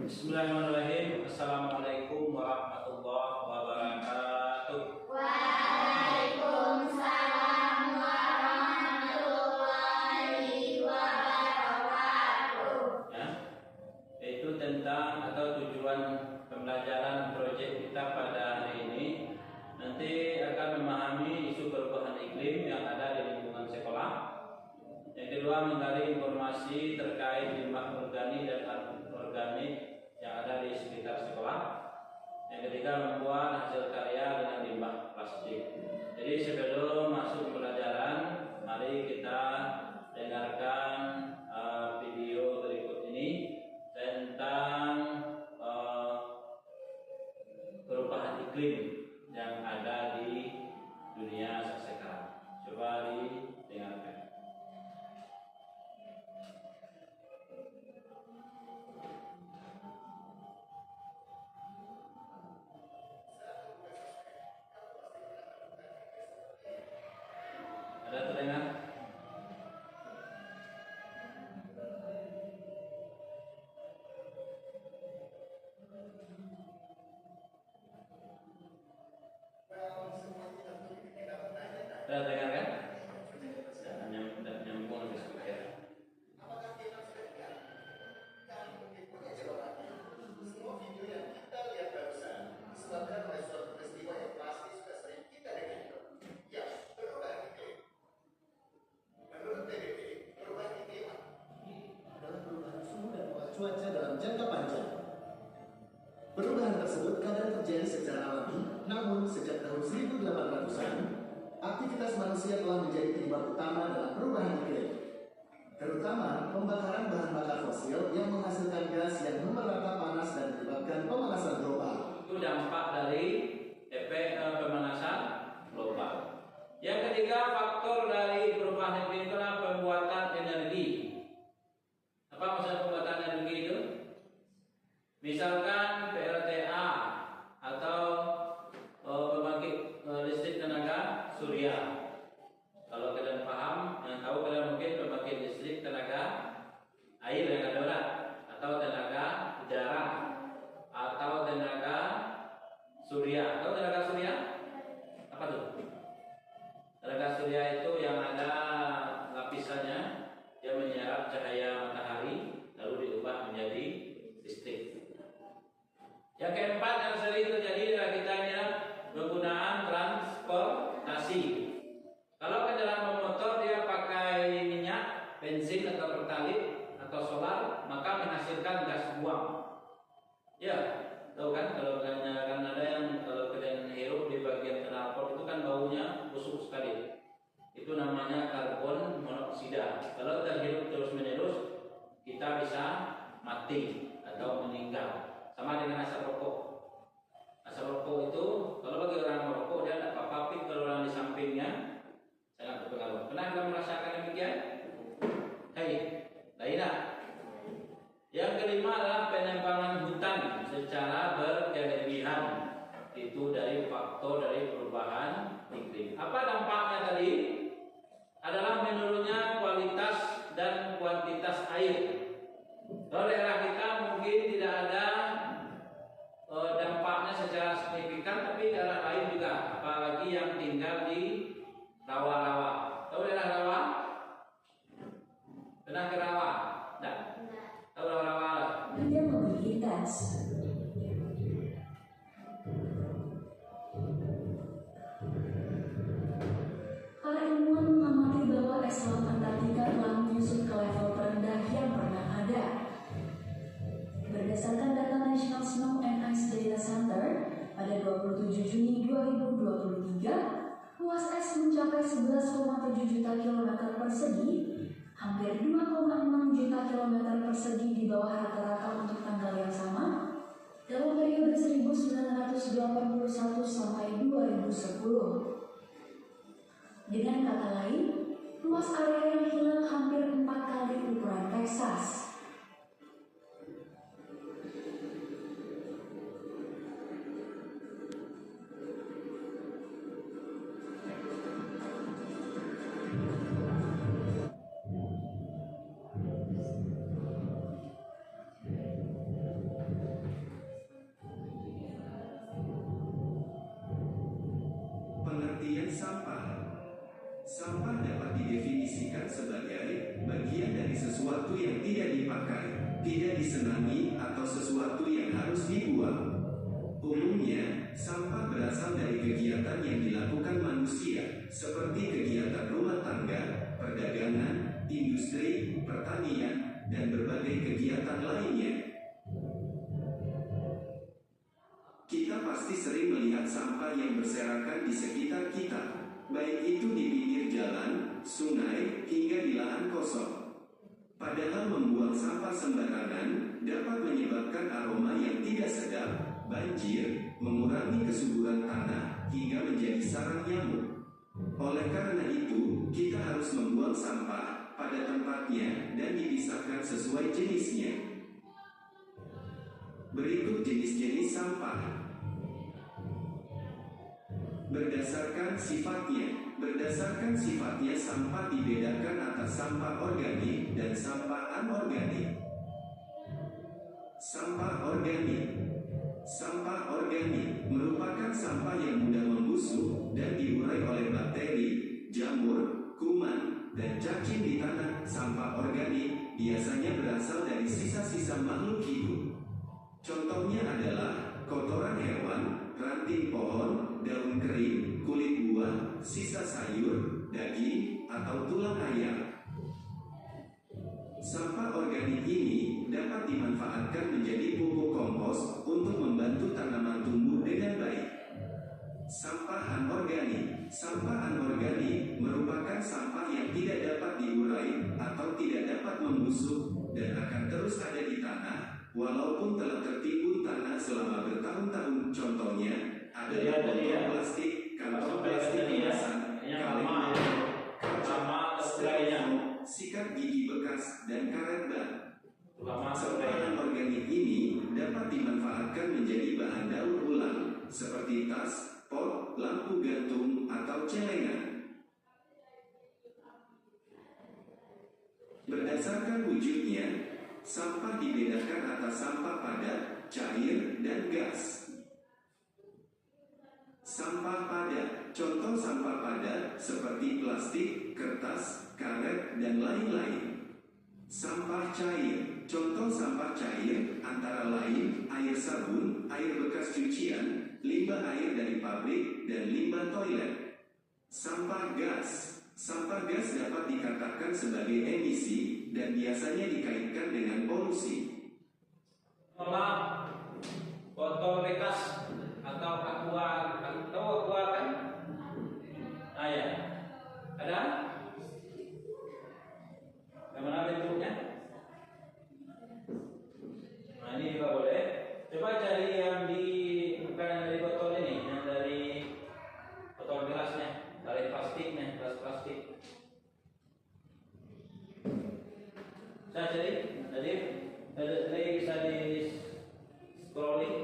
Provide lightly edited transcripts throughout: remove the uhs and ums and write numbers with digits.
Bismillahirrahmanirrahim. Assalamualaikum warahmatullahi wabarakatuh. Waalaikumsalam warahmatullahi wabarakatuh. Ya, itu tentang atau tujuan pembelajaran proyek kita pada hari ini. Nanti akan memahami isu perubahan iklim yang ada di lingkungan sekolah. Yang kedua, menggali informasi terkait limbah organik dan anorganik yang ada di sekitar sekolah. Yang ketiga, membuat hasil karya dengan limbah plastik. Jadi sebelum masuk pembelajaran, mari kita dengarkan video berikut ini tentang perubahan iklim yang ada di dunia sekarang. Coba didengarkan. Ada terdengar? Ada terdengar kan? Jangan nyambung ke speaker. Semua video yang kita lihat barusan disebabkan oleh suatu peristiwa yang pasti sudah sering kita dengar. Ya, perubahan iklim. Menurut PBB, perubahan iklim adalah perubahan suhu dan pola cuaca dalam jangka panjang. Perubahan tersebut kadang terjadi secara alami, namun sejak tahun 1800-an, aktivitas manusia telah menjadi penyebab utama dalam perubahan iklim. Terutama pembakaran bahan bakar fosil yang menghasilkan gas yang memerata panas dan menyebabkan pemanasan global. Itu dampak dari efek pemanasan global. Yang ketiga, faktor dari perubahan iklim adalah pembuatan energi. Apa maksud pembuatan energi itu? Misalkan PLTA atau pembangkit listrik tenaga surya. Kalau kalian paham, yang tahu kalian mungkin pembangkit listrik tenaga air yang ada darat, atau tenaga udara, atau tenaga surya. Tahu tenaga surya? Apa tuh? Tenaga surya itu yang ada lapisannya, dia menyerap cahaya matahari lalu diubah menjadi listrik. Yang keempat yang sering terjadi adalah kitanya penggunaan transportasi. Kalau kendaraan bermotor dia pakai minyak, bensin atau pertalite atau solar, maka menghasilkan gas buang. Ya, tahu kan kalau kan ada yang kalau kalian hirup di bagian knalpot itu kan baunya busuk sekali. Itu namanya karbon monoksida. Kalau terhirup terus-menerus, kita bisa mati atau meninggal. Sama dengan asap rokok. Asap rokok itu kalau bagi orang merokok dia tidak apa-apa, tapi kalau orang di sampingnya sangat berpengaruh. Pernah kamu merasakan demikian? Hei, tidak. Yang kelima adalah penebangan hutan secara berlebihan. Itu dari faktor dari perubahan iklim. Apa dampaknya tadi? Adalah menurunnya kualitas dan kuantitas air. Kalau daerah kita mungkin tidak ada dampaknya secara signifikan, tapi daerah lain juga, apalagi yang tinggal di rawa-rawa. Tahu daerah rawa? Pernah ke rawa? Tidak. Tahu rawa-rawa? Dia mobilitas. Para ilmuwan mengamati bahwa es laut Antartika telah menyusut ke level terendah yang pernah ada. Berdasarkan data National Snow and Ice Data Center, pada 27 Juni 2023, luas es mencapai 11,7 juta kilometer persegi, hampir 2,6 juta kilometer persegi di bawah rata-rata untuk tanggal yang sama dalam periode 1981 sampai 2010. Dengan kata lain, luas area yang hilang hampir 4 kali ukuran Texas. didefinisikan sebagai bagian dari sesuatu yang tidak dipakai, tidak disenangi, atau sesuatu yang harus dibuang. Umumnya, sampah berasal dari kegiatan yang dilakukan manusia, seperti kegiatan rumah tangga, perdagangan, industri, pertanian, dan berbagai kegiatan lainnya. Kita pasti sering melihat sampah yang berserakan di sekitar kita, baik itu di pinggir jalan, sungai, hingga di lahan kosong. Padahal membuang sampah sembarangan dapat menyebabkan aroma yang tidak sedap, banjir, mengurangi kesuburan tanah, hingga menjadi sarang nyamuk. Oleh karena itu, kita harus membuang sampah pada tempatnya dan dipisahkan sesuai jenisnya. Berikut jenis-jenis sampah. Berdasarkan sifatnya sampah dibedakan atas sampah organik dan sampah anorganik. Sampah organik merupakan sampah yang mudah membusuk dan diurai oleh bakteri, jamur, kuman, dan cacing di tanah. Sampah organik biasanya berasal dari sisa-sisa makhluk hidup. Contohnya adalah kotoran hewan, ranting pohon, daun kering, kulit buah, sisa sayur, daging, atau tulang ayam. Sampah organik ini dapat dimanfaatkan menjadi pupuk kompos untuk membantu tanaman tumbuh dengan baik. Sampah anorganik merupakan sampah yang tidak dapat diurai atau tidak dapat membusuk dan akan terus ada di tanah walaupun telah tertimbun tanah selama bertahun-tahun. Contohnya adalah botol plastik, kantong plastik kemasan, kaleng, kaca, sikat gigi bekas, dan karet ban. Sampah anorganik ini dapat dimanfaatkan menjadi bahan daur ulang seperti tas, pot, lampu gantung, atau celengan. Berdasarkan wujudnya, sampah dibedakan atas sampah padat, cair, dan gas. Sampah padat, contoh sampah padat seperti plastik, kertas, karet, dan lain-lain. Sampah cair, contoh sampah cair antara lain air sabun, air bekas cucian, limbah air dari pabrik, dan limbah toilet. Sampah gas dapat dikatakan sebagai emisi dan biasanya dikaitkan dengan polusi. Botol bekas atau aqua, tahu aqua kan? Ya. Ada? Bagaimana bentuknya? Nah, ini juga boleh. Coba cari yang bukan yang dari botol ini, yang dari botol gelasnya, dari plastiknya, gelas plastik. Saya cari, tadi bisa di scrolling.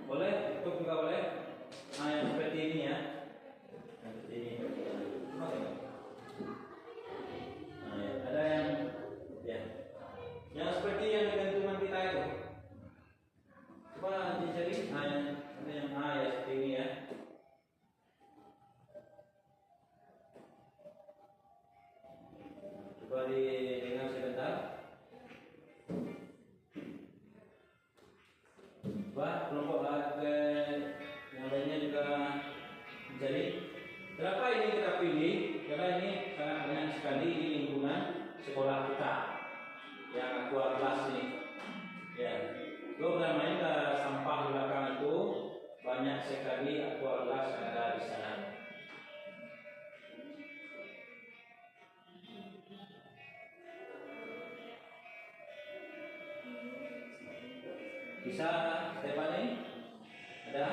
Boleh, itu juga boleh. Nah, yang seperti ini ya. Yang seperti ini. Nah, ya. Ada yang ya. Yang seperti yang di gantungan kita itu. Coba dicari. Nah, yang ya seperti ini ya. Coba didengar sebentar. Coba kelompok yang lainnya juga mencari. Kenapa ini kita pilih? Karena ini sangat banyak sekali di lingkungan sekolah kita yang aqua kelas ini. Ya, itu namanya sampah di belakang itu banyak sekali aqua kelas yang ada di sana. Bisa Stephanie? Ada?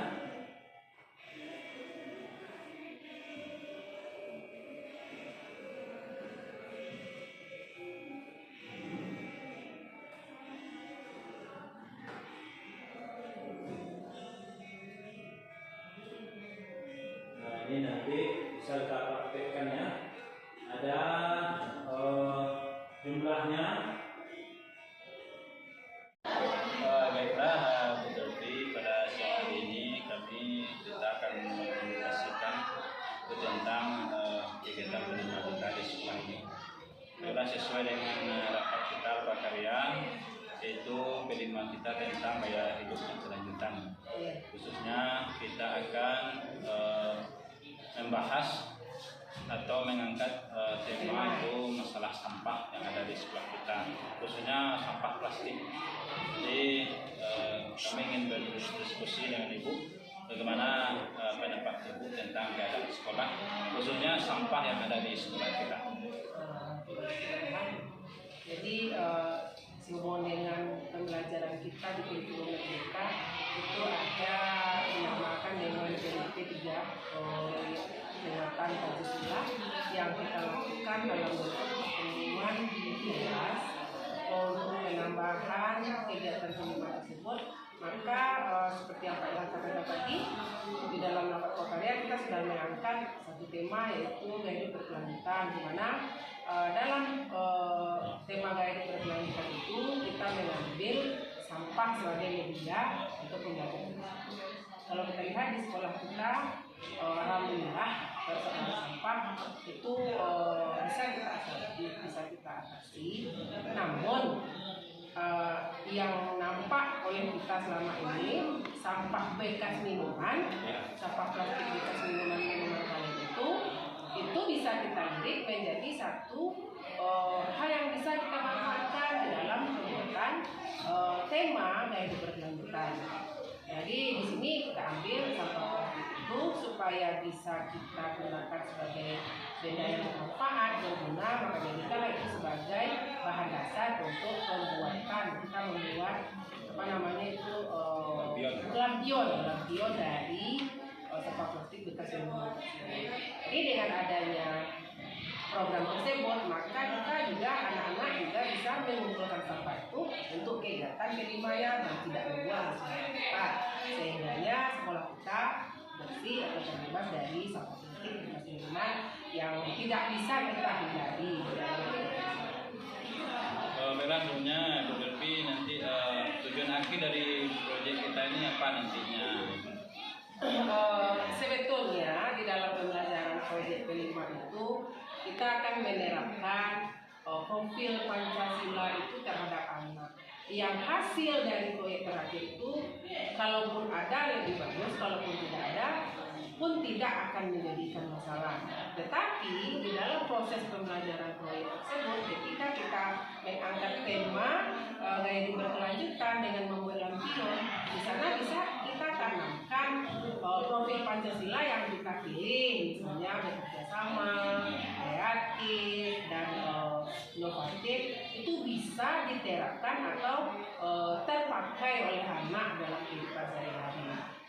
Nah, ini nanti bisa kita praktekkan ya. Ada jumlahnya. Baiklah, berarti pada siang hari ini kita akan menginformasikan tentang kegiatan pendidikan kita di sekolah ini. Adalah sesuai dengan rapat kita prakarya, yaitu P5 kita tentang gaya hidup yang berkelanjutan. Khususnya kita akan membahas atau mengangkat tema itu masalah sampah yang ada di sekolah kita, khususnya sampah plastik. Jadi kami ingin berdiskusi dengan Ibu bagaimana pendapat Ibu tentang keadaan sekolah, khususnya sampah yang ada di sekolah kita. Jadi sehubungan dengan pembelajaran kita di kurikulum kita itu ada dinamakan dengan PDP 3 peringatan Pancasila yang kita lakukan dalam bentuk pengumuman di kelas untuk penambahan kegiatan pengumuman tersebut. Maka seperti yang Pak Ilham katakan tadi, di dalam rapat prakarya kita sudah mengangkat satu tema yaitu gaya hidup berkelanjutan, di mana dalam tema gaya hidup berkelanjutan itu kita mengambil sampah sebagai media untuk pembelajaran. Kalau kita lihat di sekolah kita, alhamdulillah persoalan sampah itu bisa kita atasi. Namun yang nampak oleh kita selama ini, sampah bekas minuman, sampah plastik bekas minuman kalian itu bisa kita lirik menjadi satu hal yang bisa kita manfaatkan di dalam pembuatan tema gaya hidup berkelanjutan. Jadi di sini kita ambil sampah plastik itu supaya bisa kita gunakan sebagai benda yang bermanfaat, berguna, maka jadikanlah itu sebagai bahan dasar untuk pembuatan. Kita membuat lampion dari sampah plastik bekas minuman. Jadi dengan adanya program tersebut, maka kita juga anak-anak juga bisa mengumpulkan sampah itu untuk kegiatan kelimanya dan tidak membuang sampah, sehingga sekolah kita bersih atau terbebas dari sampah plastik bekas minuman yang tidak bisa kita hindari. Baiklah, sebelumnya Bu Delvi, nanti tujuan akhir dari proyek kita ini apa nantinya? Sebetulnya di dalam pembelajaran proyek P5 itu kita akan menerapkan profil Pancasila itu terhadap anak. Yang hasil dari proyek terakhir itu, kalaupun ada lebih bagus, kalaupun tidak ada pun tidak akan menjadikan masalah. Tetapi di dalam proses pembelajaran proyek tersebut, ketika kita mengangkat tema gaya hidup berkelanjutan dengan membuat lampion, di sana bisa kita tanamkan profil Pancasila yang kita pilih, misalnya bekerja sama, kreatif, dan inovatif, itu bisa diterapkan atau terpakai oleh anak dalam kehidupan sehari-hari.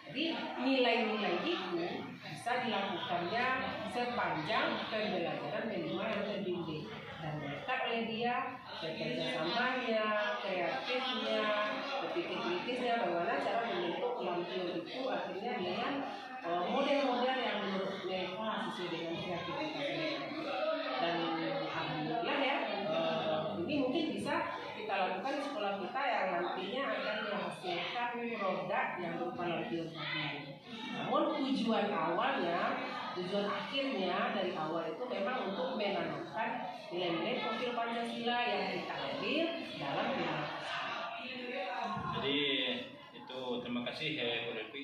Jadi nilai-nilai itu bisa dilakukannya sepanjang pembelajaran P5 yang terbimbing dan melekat oleh dia kerjasamanya, kreatifnya, berpikir kritisnya, bagaimana cara membentuk lampion itu akhirnya dengan model-model yang menurut mereka sesuai dengan kreativitasnya. Dan alhamdulillah ya, ini mungkin bisa kita lakukan di sekolah kita yang nantinya akan menghasilkan produk yang berupa lampion tadi. Namun tujuan akhirnya dari awal itu memang untuk menanamkan nilai-nilai profil Pancasila yang kita ambil dalam pendidikan. Jadi itu, terima kasih Bu Delvi.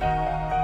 kasih.